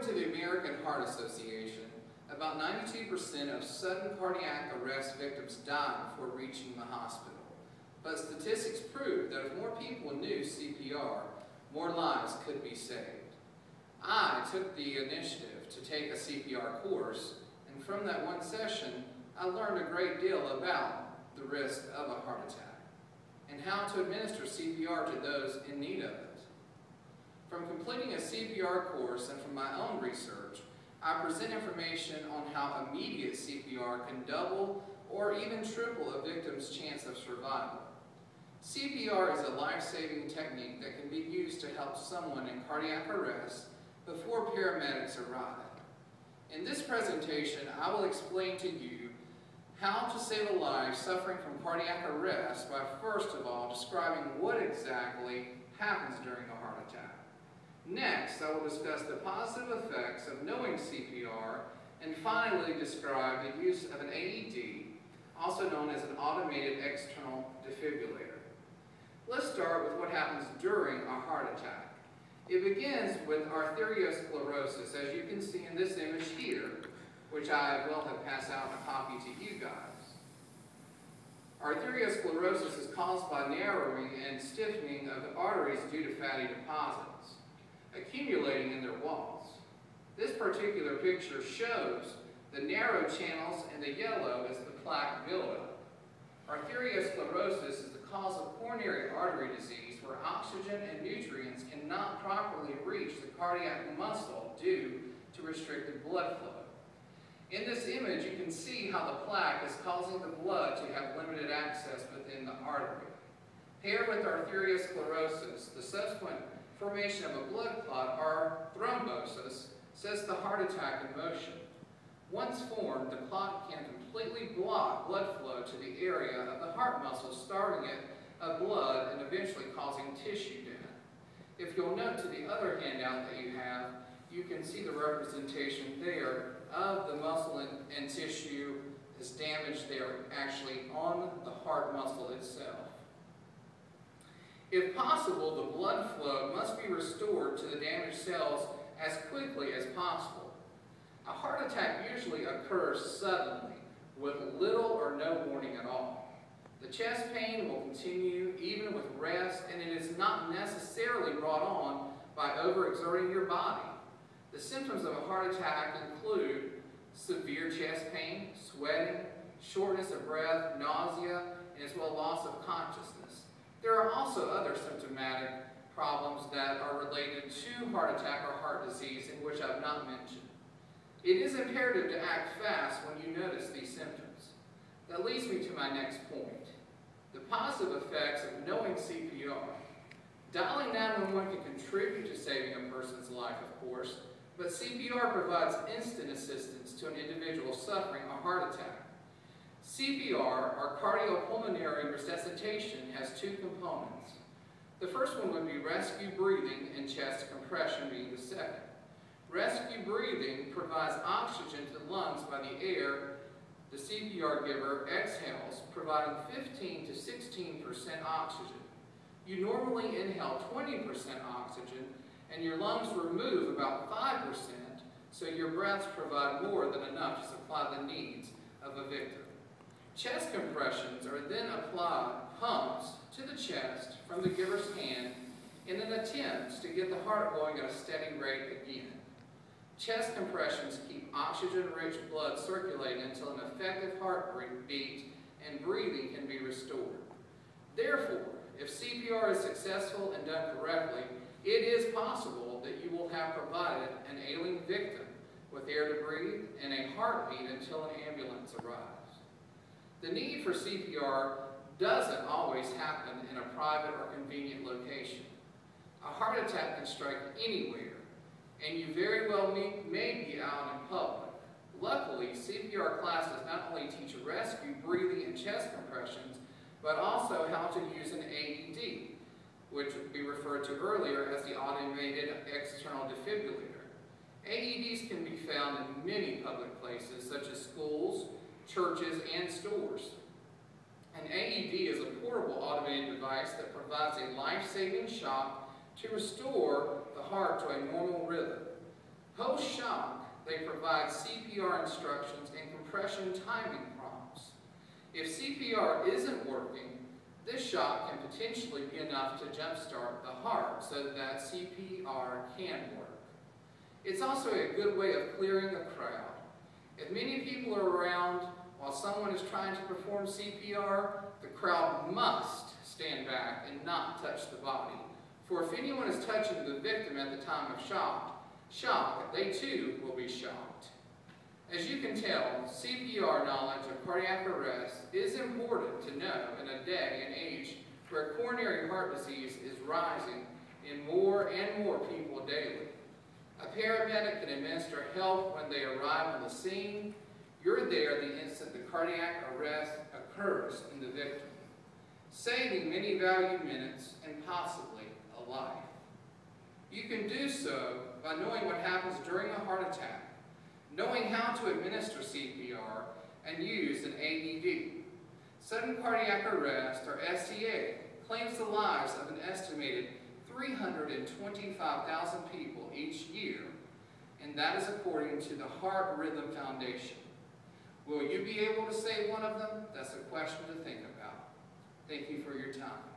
According to the American Heart Association, about 92% of sudden cardiac arrest victims die before reaching the hospital. But statistics prove that if more people knew CPR, more lives could be saved. I took the initiative to take a CPR course, and from that one session, I learned a great deal about the risk of a heart attack and how to administer CPR to those in need of it. From completing a CPR course and from my own research, I present information on how immediate CPR can double or even triple a victim's chance of survival. CPR is a life-saving technique that can be used to help someone in cardiac arrest before paramedics arrive. In this presentation, I will explain to you how to save a life suffering from cardiac arrest by first of all describing what exactly happens during a heart attack. Next, I will discuss the positive effects of knowing CPR, and finally describe the use of an AED, also known as an automated external defibrillator. Let's start with what happens during a heart attack. It begins with arteriosclerosis, as you can see in this image here, which I will have passed out a copy to you guys. Arteriosclerosis is caused by narrowing and stiffening of the arteries due to fatty deposits accumulating in their walls. This particular picture shows the narrow channels, and the yellow is the plaque buildup. Arteriosclerosis is the cause of coronary artery disease, where oxygen and nutrients cannot properly reach the cardiac muscle due to restricted blood flow. In this image, you can see how the plaque is causing the blood to have limited access within the artery. Paired with arteriosclerosis, the subsequent formation of a blood clot, or thrombosis, sets the heart attack in motion. Once formed, the clot can completely block blood flow to the area of the heart muscle, starving it of blood and eventually causing tissue death. If you'll note to the other handout that you have, you can see the representation there of the muscle and tissue is damaged there actually on the heart muscle itself. If possible, the blood flow must be restored to the damaged cells as quickly as possible. A heart attack usually occurs suddenly, with little or no warning at all. The chest pain will continue even with rest, and it is not necessarily brought on by overexerting your body. The symptoms of a heart attack include severe chest pain, sweating, shortness of breath, nausea, and as well loss of consciousness. There are also other symptomatic problems that are related to heart attack or heart disease, in which I've not mentioned. It is imperative to act fast when you notice these symptoms. That leads me to my next point, the positive effects of knowing CPR. Dialing 911 can contribute to saving a person's life, of course, but CPR provides instant assistance to an individual suffering a heart attack. CPR, or cardiopulmonary resuscitation, has two components. The first one would be rescue breathing, and chest compression being the second. Rescue breathing provides oxygen to the lungs by the air the CPR giver exhales, providing 15 to 16% oxygen. You normally inhale 20% oxygen, and your lungs remove about 5%, so your breaths provide more than enough to supply the needs of a victim. Chest compressions are then applied pumps to the chest from the giver's hand in an attempt to get the heart going at a steady rate again. Chest compressions keep oxygen-rich blood circulating until an effective heartbeat and breathing can be restored. Therefore, if CPR is successful and done correctly, it is possible that you will have provided an ailing victim with air to breathe and a heartbeat until an ambulance arrives. The need for CPR doesn't always happen in a private or convenient location. A heart attack can strike anywhere, and you very well may be out in public. Luckily, CPR classes not only teach rescue, breathing, and chest compressions, but also how to use an AED, which we referred to earlier as the automated external defibrillator. AEDs can be found in many public places, such as schools, churches, and stores. An AED is a portable automated device that provides a life-saving shock to restore the heart to a normal rhythm. Post-shock, they provide CPR instructions and compression timing prompts. If CPR isn't working, this shock can potentially be enough to jumpstart the heart so that CPR can work. It's also a good way of clearing a crowd. If many people are around while someone is trying to perform CPR, the crowd must stand back and not touch the body. For if anyone is touching the victim at the time of shock, they too will be shocked. As you can tell, CPR knowledge of cardiac arrest is important to know in a day and age where coronary heart disease is rising in more and more people daily. A paramedic can administer help when they arrive on the scene. You're there the instant the cardiac arrest occurs in the victim, saving many valued minutes and possibly a life. You can do so by knowing what happens during a heart attack, knowing how to administer CPR, and use an AED. Sudden cardiac arrest, or SCA, claims the lives of an estimated 325,000 people each year, and that is according to the Heart Rhythm Foundation. Will you be able to save one of them? That's a question to think about. Thank you for your time.